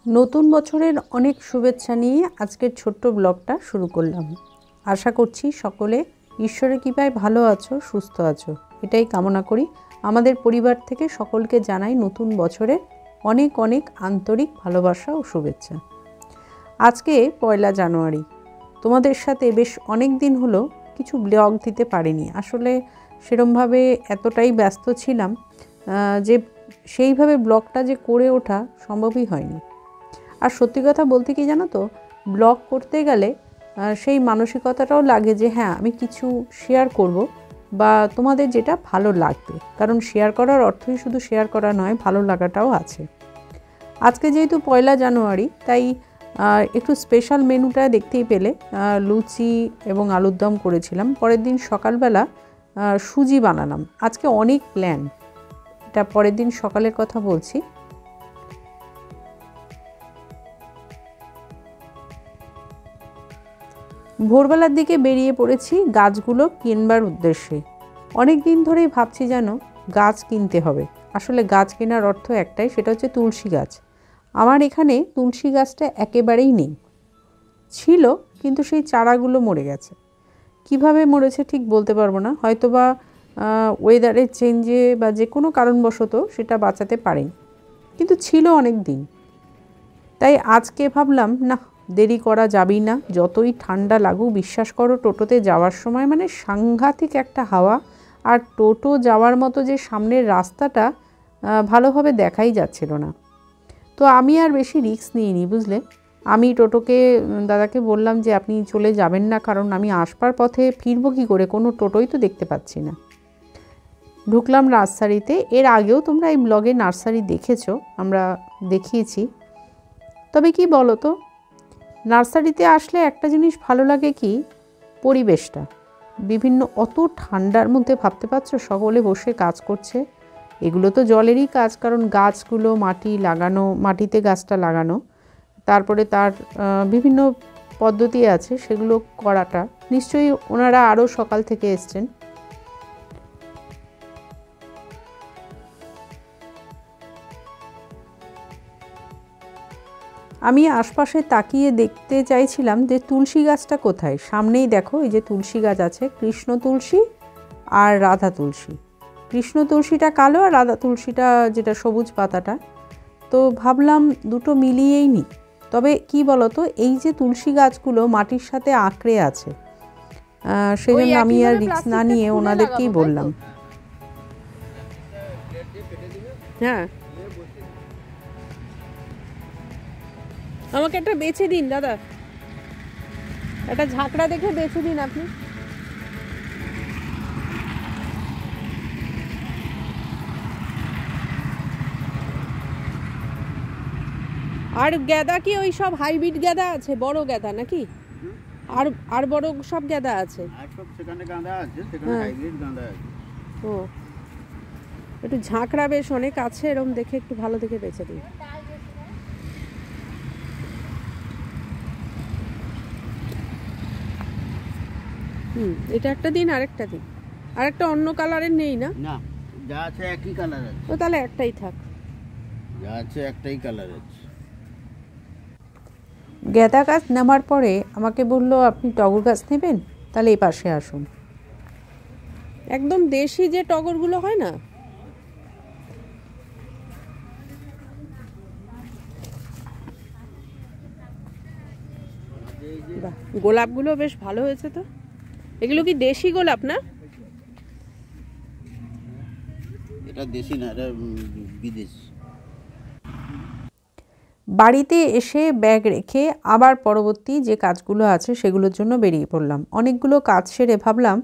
নতুন বছরের অনেক শুভেচ্ছা নিয়ে আজকের ছোট্ট ব্লগটা শুরু করলাম। আশা করছি সকলে ঈশ্বরের কৃপায় ভালো আছো, সুস্থ আছো, এটাই কামনা করি। আমাদের পরিবার থেকে সকলকে জানাই নতুন বছরের অনেক অনেক আন্তরিক ভালোবাসা ও শুভেচ্ছা। আজকে 1 জানুয়ারি। তোমাদের সাথে বেশ অনেক দিন হলো কিছু ব্লগ দিতে পারিনি। আসলে সেরমভাবে এতটাই ব্যস্ত ছিলাম যে সেইভাবে ব্লগটা যে করে ওঠা সম্ভবই হয়নি। আর সত্যি কথা বলতে কি জানো তো, ব্লগ করতে গেলে সেই মানসিকতাটাও লাগে যে হ্যাঁ আমি কিছু শেয়ার করব বা তোমাদের যেটা ভালো লাগবে, কারণ শেয়ার করার অর্থই শুধু শেয়ার করা নয়, ভালো লাগাটাও আছে। আজকে যেহেতু 1 জানুয়ারি তাই একটু স্পেশাল মেনুটা দেখতেই পেলে, লুচি এবং আলুর দম করেছিলাম। পরের দিন সকালবেলা সুজি বানালাম। আজকে অনেক প্ল্যান, এটা পরের দিন সকালের কথা বলছি। ভোরবেলার দিকে বেরিয়ে পড়েছি গাছগুলো কিনবার উদ্দেশ্যে। অনেক দিন ধরেই ভাবছি যেন গাছ কিনতে হবে। আসলে গাছ কেনার অর্থ একটাই, সেটা হচ্ছে তুলসী গাছ। আমার এখানে তুলসী গাছটা একেবারেই নেই, ছিল কিন্তু সেই চারাগুলো মরে গেছে। কিভাবে মরেছে ঠিক বলতে পারবো না, হয়তোবা ওয়েদারের চেঞ্জে বা যে কোনো কারণবশত সেটা বাঁচাতে পারেনি, কিন্তু ছিল অনেক দিন। তাই আজকে ভাবলাম না, দেরি করা যাবেই না, যতই ঠান্ডা লাগুক। বিশ্বাস করো, টোটোতে যাওয়ার সময় মানে সাংঘাতিক একটা হাওয়া, আর টোটো যাওয়ার মতো যে সামনের রাস্তাটা ভালোভাবে দেখাই যাচ্ছিল না। তো আমি আর বেশি রিস্ক নিইনি, বুঝলে। আমি টোটোকে দাদাকে বললাম যে আপনি চলে যাবেন না, কারণ আমি আসবার পথে ফিরবো কী করে, কোনো টোটোই তো দেখতে পাচ্ছি না। ঢুকলাম নার্সারিতে। এর আগেও তোমরা এই ব্লগে নার্সারি দেখেছো, আমরা দেখিয়েছি। তবে কি বলো তো, নার্সারিতে আসলে একটা জিনিস ভালো লাগে, কি পরিবেশটা। বিভিন্ন অত ঠান্ডার মধ্যে ভাবতে পারছো সকলে বসে কাজ করছে। এগুলো তো জলেরই কাজ, কারণ গাছগুলো মাটি লাগানো, মাটিতে গাছটা লাগানো, তারপরে তার বিভিন্ন পদ্ধতি আছে, সেগুলো করাটা নিশ্চয়ই ওনারা আরও সকাল থেকে এসছেন। আমি আশপাশে তাকিয়ে দেখতে চাইছিলাম যে তুলসী গাছটা কোথায়। সামনেই দেখো, এই যে তুলসী গাছ আছে, কৃষ্ণ তুলসী আর রাধা তুলসী। কৃষ্ণ তুলসীটা কালো আর রাধা তুলসীটা যেটা সবুজ পাতাটা। তো ভাবলাম দুটো মিলিয়েই নিই। তবে কি বলতো, এই যে তুলসী গাছগুলো মাটির সাথে আঁকড়ে আছে, সেই জন্য আমি আর রিস্ক না নিয়ে ওনাদেরকেই বললাম। হ্যাঁ, আমাকে একটা বেছে দিন দাদা, একটা ঝাঁকড়া দেখে বেছে দিন আপনি। আর গাঁদা কি ওই সব হাইব্রিড গাঁদা আছে, বড় গাঁদা নাকি? আর আর বড় সব গাঁদা আছে? আর সব সেখানে গাঁদা আছে, সেখানে হাইব্রিড গাঁদা আছে। ও, একটু ঝাঁকড়া বেশ অনেক আছে, এরকম দেখে একটু ভালো দেখে বেছে দিন। এটা একটা দিন, আরেকটা দিন। আরেকটা অন্য কালারের নেই না? না, যা আছে একই কালার আছে। ও তাহলে একটাই থাক। যা আছে একটাই কালার আছে। গাঁদা গাছ নামার পরে আমাকে বললো আপনি টগর গাছ নেবেন, তাহলে এই পাশে আসুন। একদম দেশি যে টগরগুলো হয় না, গোলাপগুলো বেশ ভালো হয়েছে। তো এগুলো কি দেশি গোলাপ না? এটা দেশি না, এটা বিদেশ। বাড়িতে এসে ব্যাগ রেখে আবার পরবর্তী যে কাজগুলো আছে সেগুলোর জন্য বেরিয়ে পড়লাম। অনেকগুলো কাজ সেরে ভাবলাম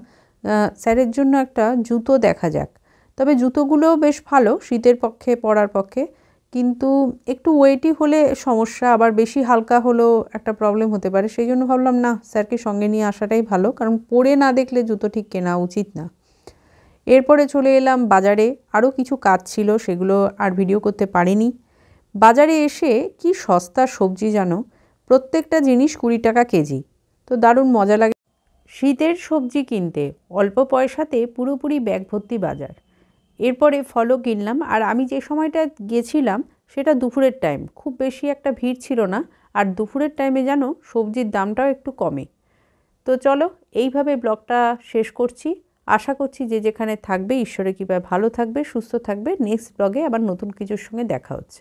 স্যারের জন্য একটা জুতো দেখা যাক। তবে জুতোগুলোও বেশ ভালো, শীতের পক্ষে পরার পক্ষে, কিন্তু একটু ওয়েটি হলে সমস্যা, আবার বেশি হালকা হলেও একটা প্রবলেম হতে পারে। সেই জন্য ভাবলাম না, স্যারকে সঙ্গে নিয়ে আসাটাই ভালো, কারণ পরে না দেখলে জুতো ঠিক কেনা উচিত না। এরপরে চলে এলাম বাজারে। আরও কিছু কাজ ছিল, সেগুলো আর ভিডিও করতে পারিনি। বাজারে এসে কি সস্তা সবজি জানো, প্রত্যেকটা জিনিস 20 টাকা কেজি। তো দারুণ মজা লাগে শীতের সবজি কিনতে, অল্প পয়সাতে পুরোপুরি ব্যাগ ভর্তি বাজার। এরপরে ফলও কিনলাম। আর আমি যে সময়টা গেছিলাম সেটা দুপুরের টাইম, খুব বেশি একটা ভিড় ছিল না, আর দুপুরের টাইমে যেন সবজির দামটাও একটু কমে। তো চলো এইভাবে ব্লগটা শেষ করছি। আশা করছি যে যেখানে থাকবে ঈশ্বরের কৃপায় ভালো থাকবে, সুস্থ থাকবে। নেক্সট ব্লগে আবার নতুন কিছুর সঙ্গে দেখা হচ্ছে।